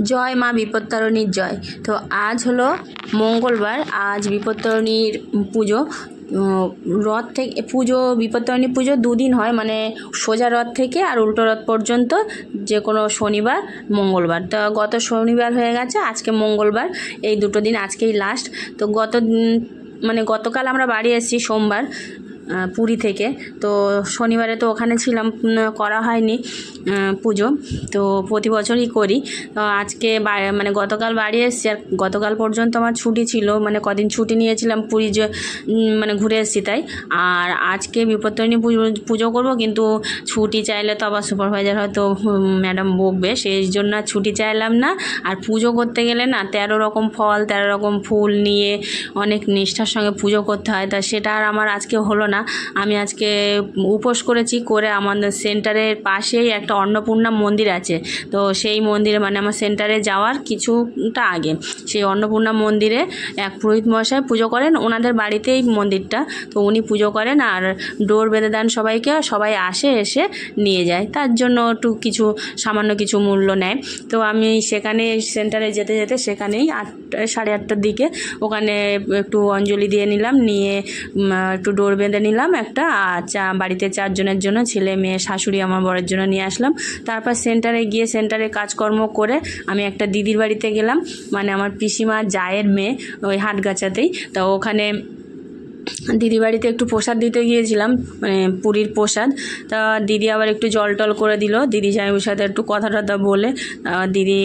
জয় মা বিপত্তারিণীর জয়। তো আজ হলো মঙ্গলবার, আজ বিপত্তারিণীর পুজো। রথ থেকে পুজো, বিপত্তারিণী পুজো দুদিন হয়, মানে সোজা রথ থেকে আর উল্টো রথ পর্যন্ত যে কোনো শনিবার মঙ্গলবার। তো গত শনিবার হয়ে গেছে, আজকে মঙ্গলবার, এই দুটো দিন আজকেই লাস্ট। তো গতকাল আমরা বাড়ি এসেছি সোমবার পুরী থেকে। তো শনিবারে তো ওখানে ছিলাম, করা হয়নি পুজো, তো প্রতি বছরই করি। তো আজকে গতকাল বাড়ি এসেছি, আর গতকাল পর্যন্ত আমার ছুটি ছিল, কদিন ছুটি নিয়েছিলাম পুরী যে ঘুরে এসেছি তাই। আর আজকে বিপত্তারিণী পুজো করব, কিন্তু ছুটি চাইলে তো আবার সুপারভাইজার হয়তো ম্যাডাম বকবে, সেই জন্য ছুটি চাইলাম না। আর পুজো করতে গেলে না 13 রকম ফল 13 রকম ফুল নিয়ে অনেক নিষ্ঠার সঙ্গে পুজো করতে হয়, তা সেটা আর আমার আজকে হলো না। আমি আজকে উপোস করেছি, করে আমাদের সেন্টারের পাশেই একটা অন্নপূর্ণা মন্দির আছে। তো সেই মন্দিরে আমার সেন্টারে যাওয়ার কিছুটা আগে সেই অন্নপূর্ণা মন্দিরে এক পুরোহিত মশাই পুজো করেন, ওনাদের বাড়িতেই মন্দিরটা। তো উনি পুজো করেন আর ডোর বেঁধে দেন সবাইকে, সবাই এসে নিয়ে যায়, তার জন্য একটু সামান্য কিছু মূল্য নেয়। তো আমি সেখানে সেন্টারে যেতে যেতে সেখানেই 8:30টার দিকে ওখানে একটু অঞ্জলি দিয়ে নিলাম, নিয়ে একটু ডোর বেঁধে নিলাম একটা, আর বাড়িতে 4 জনের জন্য, ছেলে মেয়ে শাশুড়ি আমার বরের জন্য নিয়ে আসলাম। তারপর সেন্টারে গিয়ে সেন্টারে কাজকর্ম করে আমি একটা দিদির বাড়িতে গেলাম, আমার পিসিমা জায়ের মেয়ে, ওই হাটগাছাতেই। তো ওখানে দিদি বাড়িতে একটু প্রসাদ দিতে গিয়েছিলাম, পুরীর প্রসাদ। তা দিদি আবার একটু জল টল করে দিল, দিদি জামাইয়ের সাথে একটু কথা টথা বলে দিদি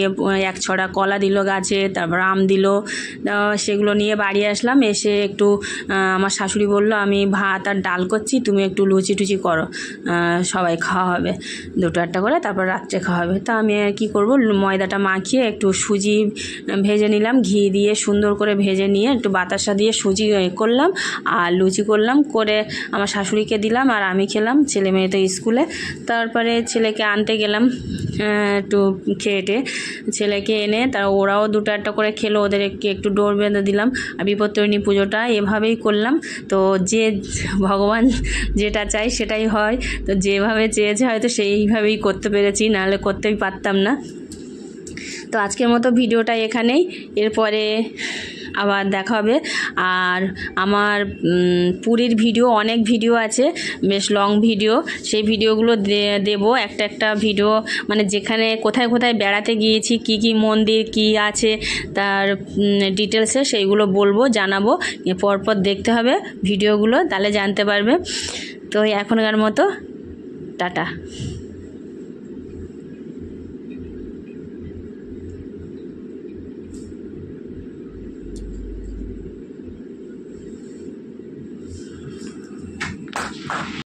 1 ছড়া কলা দিল গাছে, তারপর আম দিল। সেগুলো নিয়ে বাড়ি আসলাম, এসে একটু আমার শাশুড়ি বলল আমি ভাত আর ডাল করছি, তুমি একটু লুচি টুচি করো, সবাই খাওয়া হবে 2-1টা করে, তারপর রাত্রে খাওয়া হবে। তা আমি আর কী করবো, ময়দাটা মাখিয়ে একটু সুজি ভেজে নিলাম, ঘি দিয়ে সুন্দর করে ভেজে নিয়ে একটু বাতাসা দিয়ে সুজি করলাম আর লুচি করলাম, করে আমার শাশুড়িকে দিলাম আর আমি খেলাম, ছেলে মেয়ে তো স্কুলে। তারপরে ছেলেকে আনতে গেলাম, একটু খেয়ে ছেলেকে এনে ওরাও 2-1টা করে খেলো, ওদেরকে একটু ডোর বেঁধে দিলাম। আর বিপত্তারিণী পুজোটা এভাবেই করলাম। তো যে ভগবান যেটা চাই সেটাই হয়, তো যেভাবে চেয়েছে হয়তো সেইভাবেই করতে পেরেছি, নাহলে করতেই পারতাম না। তো আজকের মতো ভিডিওটা এখানেই, এরপরে আবার দেখা হবে। আর আমার পুরীর ভিডিও, অনেক ভিডিও আছে, বেশ লং ভিডিও, সেই ভিডিওগুলো দেব একটা ভিডিও, যেখানে কোথায় কোথায় বেড়াতে গিয়েছি, কি কি মন্দির কি আছে তার ডিটেলসে সেইগুলো বলবো, জানাবো। পরপর দেখতে হবে ভিডিওগুলো, তাহলে জানতে পারবে। তো এখনকার মতো টাটা।